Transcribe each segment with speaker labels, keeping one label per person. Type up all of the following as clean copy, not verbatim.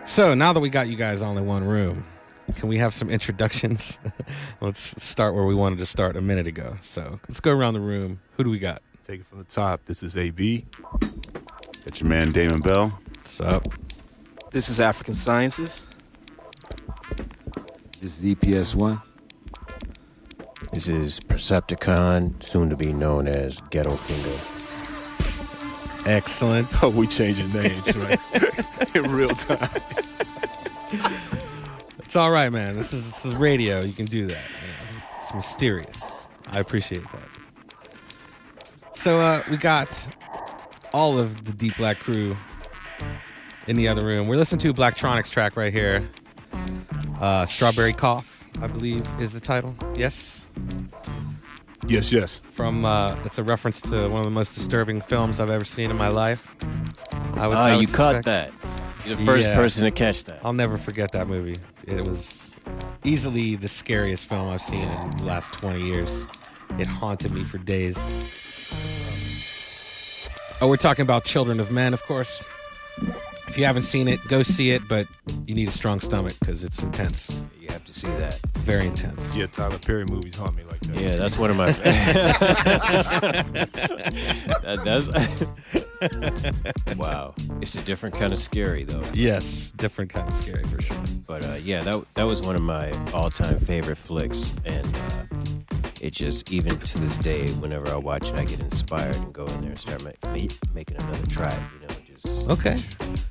Speaker 1: So now that we got you guys all in one room, can we have some introductions? Let's start where we wanted to start a minute ago. So let's go around the room. Who do we got?
Speaker 2: Take it from the top. This is AB.
Speaker 3: Got your man Damon Bell.
Speaker 1: What's up?
Speaker 4: This is African Sciences.
Speaker 5: This is EPS1.
Speaker 6: This is Percepticon, soon to be known as Ghetto Finger.
Speaker 1: Excellent.
Speaker 2: Oh, we changing names, right? In real time.
Speaker 1: It's all right, man. This is radio. You can do that. It's mysterious. I appreciate that. So we got all of the Deepblak crew in the other room. We're listening to a Blacktronics track right here. Strawberry Cough, I believe, is the title. Yes?
Speaker 2: Yes.
Speaker 1: From it's a reference to one of the most disturbing films I've ever seen in my life. I would
Speaker 6: You caught
Speaker 1: suspect.
Speaker 6: that. You're the first person to catch that.
Speaker 1: I'll never forget that movie. It was easily the scariest film I've seen in the last 20 years. It haunted me for days. Oh, we're talking about Children of Men, of course. If you haven't seen it, go see it, but you need a strong stomach because it's intense.
Speaker 6: You have to see that.
Speaker 1: Very intense.
Speaker 2: Yeah, Tyler Perry movies haunt me like that.
Speaker 6: Yeah, that's one of my. Wow, it's a different kind of scary though.
Speaker 1: Yes, different kind of scary for sure.
Speaker 6: But yeah, that was one of my all-time favorite flicks, and it just, even to this day, whenever I watch it, I get inspired and go in there and start making another track. You know, just
Speaker 1: Okay.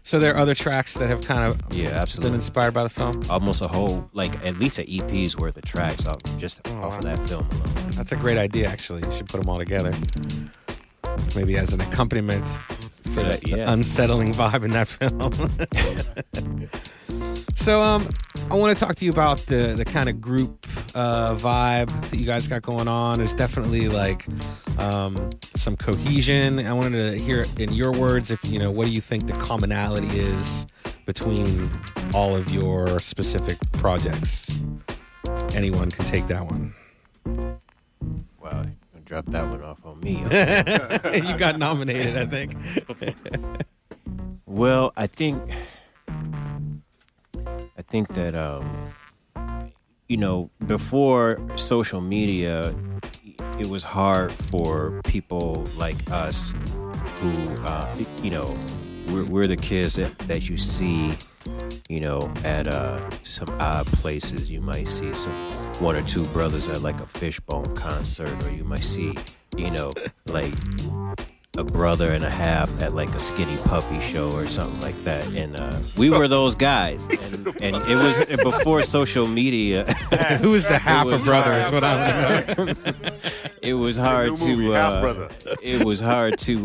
Speaker 1: So there are other tracks that have kind of
Speaker 6: absolutely
Speaker 1: been inspired by the film?
Speaker 6: almost a whole, like at least an EP's worth of tracks off of that film alone.
Speaker 1: That's a great idea, actually. You should put them all together. Maybe as an accompaniment for the unsettling vibe in that film. So I want to talk to you about the kind of group vibe that you guys got going on. There's definitely like some cohesion. I wanted to hear in your words, if you know, what do you think the commonality is between all of your specific projects? Anyone can take that one.
Speaker 6: Wow, you dropped that one off on me.
Speaker 1: You got nominated, I think.
Speaker 6: Well, I think that you know, before social media, it was hard for people like us who you know, we're the kids that you see, you know, at some odd places. You might see one or two brothers at like a Fishbone concert, or you might see, you know, like a brother and a half at like a Skinny Puppy show or something like that. And we were those guys. And it was before social media.
Speaker 1: Who is the half a brother is what I want to know.
Speaker 6: It was hard to it was hard to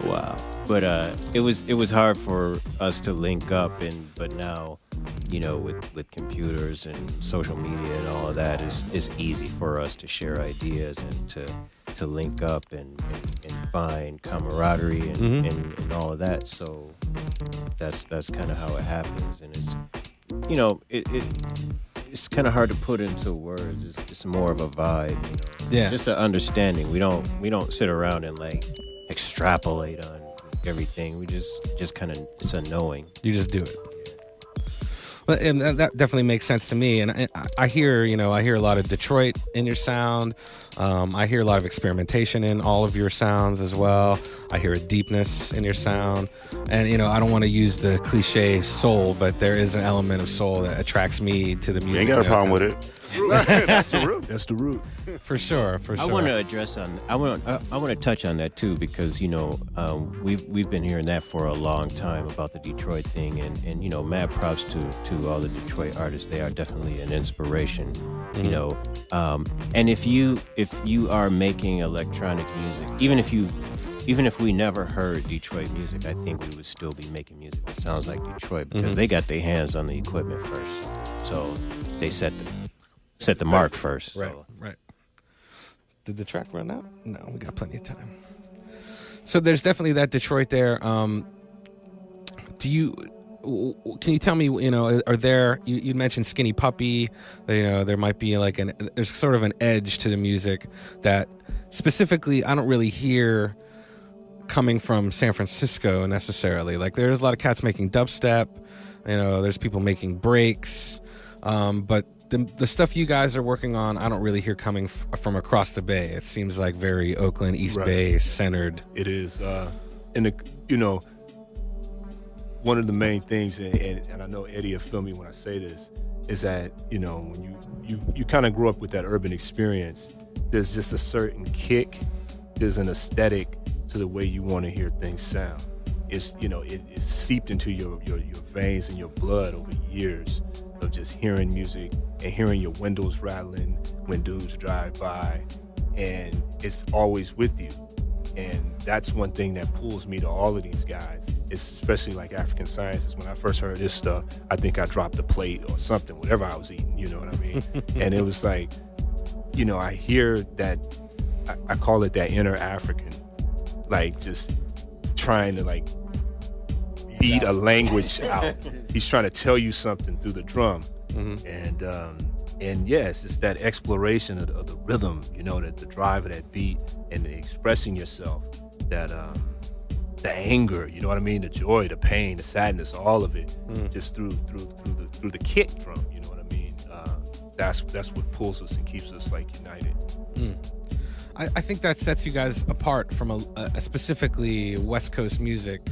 Speaker 6: wow. But it was hard for us to link up, but now, you know, with computers and social media and all of that, it's easy for us to share ideas and to link up and find camaraderie and all of that. So that's kind of how it happens, and it's, you know, it's kind of hard to put into words. It's more of a vibe, you know.
Speaker 1: Yeah.
Speaker 6: Just an understanding. We don't sit around and like extrapolate on everything. We just kind of, it's a knowing.
Speaker 1: You just do it. Well, and that definitely makes sense to me. And I hear a lot of Detroit in your sound. I hear a lot of experimentation in all of your sounds as well. I hear a deepness in your sound. And, you know, I don't want to use the cliche soul, but there is an element of soul that attracts me to the music.
Speaker 3: You ain't got a problem with it.
Speaker 2: That's the root. That's the root.
Speaker 1: For sure.
Speaker 6: I want to address I want to touch on that too, because, you know, we've been hearing that for a long time about the Detroit thing, and you know, mad props to all the Detroit artists. They are definitely an inspiration, you know. And if you are making electronic music, even if we never heard Detroit music, I think we would still be making music that sounds like Detroit, because they got their hands on the equipment first, so they set the mark first.
Speaker 1: Right,
Speaker 6: so.
Speaker 1: right. Did the track run out? No, we got plenty of time. So there's definitely that Detroit there. Can you tell me, you know, are there, you mentioned Skinny Puppy, you know, there might be like there's sort of an edge to the music that specifically I don't really hear coming from San Francisco necessarily. Like there's a lot of cats making dubstep, there's people making breaks, but the stuff you guys are working on, I don't really hear coming from across the Bay. It seems like very Oakland, East Bay centered.
Speaker 2: It is, and one of the main things, and I know Eddie will feel me when I say this, is that when you kind of grow up with that urban experience, there's just a certain kick, there's an aesthetic to the way you want to hear things sound. It's it's seeped into your veins and your blood over years of just hearing music and hearing your windows rattling when dudes drive by, and it's always with you. And that's one thing that pulls me to all of these guys. It's especially like African Sciences. When I first heard this stuff, I think I dropped a plate or something, whatever I was eating, you know what I mean? And it was like, I hear that, I call it that inner African, like just trying to like beat a language out. He's trying to tell you something through the drum. And yes, it's that exploration of the rhythm, the drive of that beat and the expressing yourself, that the anger, you know what I mean, the joy, the pain, the sadness, all of it, just through the kick drum, you know what I mean. That's what pulls us and keeps us like united.
Speaker 1: I think that sets you guys apart from a specifically West Coast music.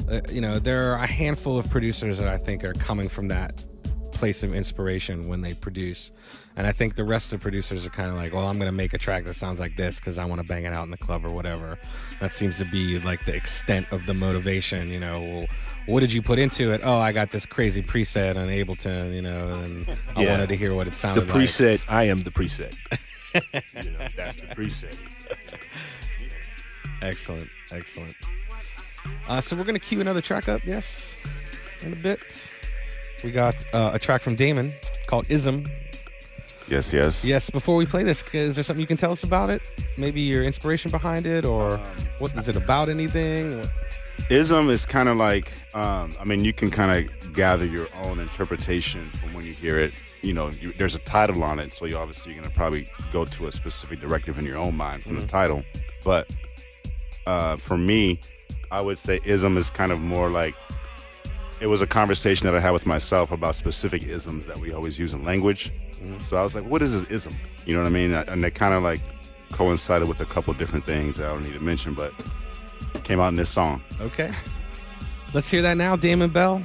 Speaker 1: There are a handful of producers that I think are coming from that place of inspiration when they produce, and I think the rest of the producers are kind of like, well, I'm going to make a track that sounds like this because I want to bang it out in the club or whatever. That seems to be like the extent of the motivation. Well, what did you put into it? Oh, I got this crazy preset on Ableton, and I wanted to hear what it sounded like.
Speaker 2: The preset, I am the preset. That's the preset.
Speaker 1: Excellent. So we're going to cue another track up, yes, in a bit. We got a track from Damon called Ism.
Speaker 3: Yes.
Speaker 1: Yes, before we play this, is there something you can tell us about it? Maybe your inspiration behind it, or what is it about, anything?
Speaker 3: Ism is kind of like, you can kind of gather your own interpretation from when you hear it. There's a title on it, so you're going to probably go to a specific directive in your own mind from the title. But for me, I would say Ism is kind of more like, it was a conversation that I had with myself about specific isms that we always use in language. So I was like, what is this ism? You know what I mean? And they kind of like coincided with a couple different things that I don't need to mention, but it came out in this song.
Speaker 1: Okay. Let's hear that now. Damon Bell,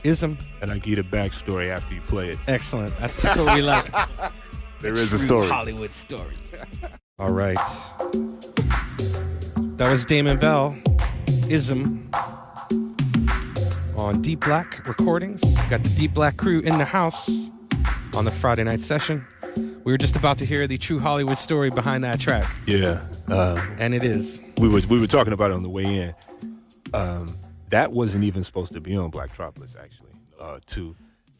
Speaker 1: Ism.
Speaker 2: And I give a backstory after you play it.
Speaker 1: Excellent. That's what we like.
Speaker 3: There is a story.
Speaker 1: Hollywood story. All right. That was Damon Bell, Ism, on Deepblak Recordings. Got the Deepblak crew in the house on the Friday night session. We were just about to hear the true Hollywood story behind that track.
Speaker 2: Yeah.
Speaker 1: And it is.
Speaker 2: We were talking about it on the way in. That wasn't even supposed to be on Black Tropolis, actually.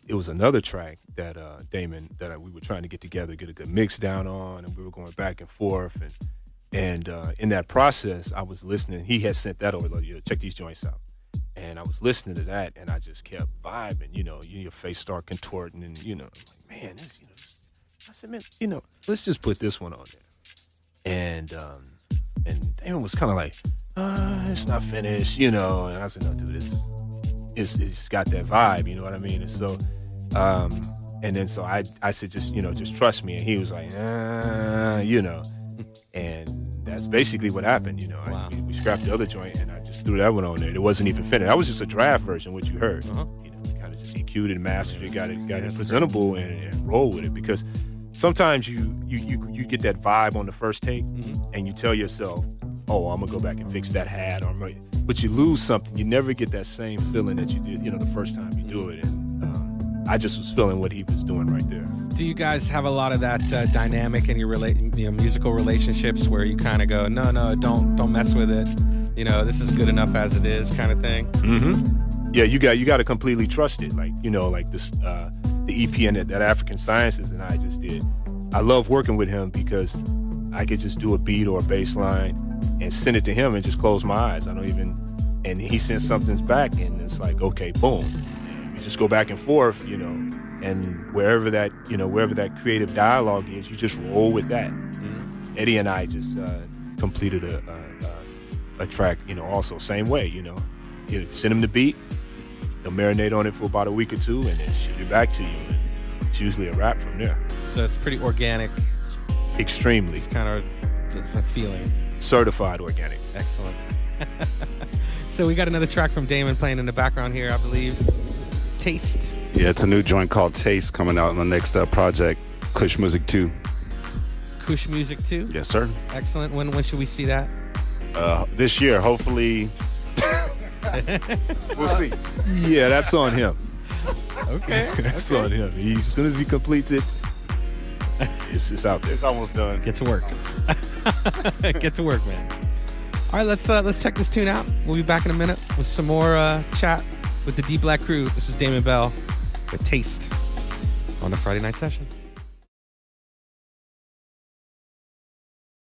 Speaker 2: It was another track that Damon, that we were trying to get together, get a good mix down on, and we were going back and forth. And in that process, I was listening. He had sent that over, like, check these joints out. And I was listening to that, and I just kept vibing. Your face start contorting, and like, man, this, I said, man, let's just put this one on there. And Damon was kind of like, it's not finished, and I said, no, dude, it's got that vibe, you know what I mean? And so, and then so I said, just trust me. And he was like, and that's basically what happened,
Speaker 1: Wow.
Speaker 2: We scrapped the other joint, and I just threw that one on there. It wasn't even finished. That was just a draft version, what you heard. Kind of just EQ'd it, mastered it, got it presentable, and roll with it. Because sometimes you get that vibe on the first take, and you tell yourself, oh, I'm gonna go back and fix that hat, but you lose something. You never get that same feeling that you did, the first time you do it. And I just was feeling what he was doing right there.
Speaker 1: Do you guys have a lot of that dynamic in your musical relationships where you kind of go, no, don't mess with it. This is good enough as it is, kind of thing?
Speaker 2: Mm-hmm. Yeah, you got to completely trust it. Like like this, the EP and that African Sciences and I just did. I love working with him because I could just do a beat or a bass line and send it to him and just close my eyes. And he sends something back, and it's like, okay, boom. And we just go back and forth, and wherever that creative dialogue is, you just roll with that. Eddie and I just completed a track, also same way, you send them the beat, they'll marinate on it for about a week or two, and then shoot it back to you. And it's usually a wrap from there.
Speaker 1: So it's pretty organic.
Speaker 2: Extremely.
Speaker 1: It's kind of it's a feeling.
Speaker 2: Certified organic.
Speaker 1: Excellent. So we got another track from Damon playing in the background here, I believe. Taste.
Speaker 3: Yeah, it's a new joint called Taste coming out on the next project, Kush Music 2.
Speaker 1: Kush Music 2?
Speaker 3: Yes, sir.
Speaker 1: Excellent. When should we see that?
Speaker 3: This year, hopefully. We'll see.
Speaker 2: Yeah, that's on him.
Speaker 1: Okay.
Speaker 2: That's on him. As soon as he completes it, it's out there.
Speaker 3: It's almost done.
Speaker 1: Get to work. Get to work, man. All right, let's check this tune out. We'll be back in a minute with some more chat with the Deepblak crew. This is Damon Bell with Taste on the Friday Night Session.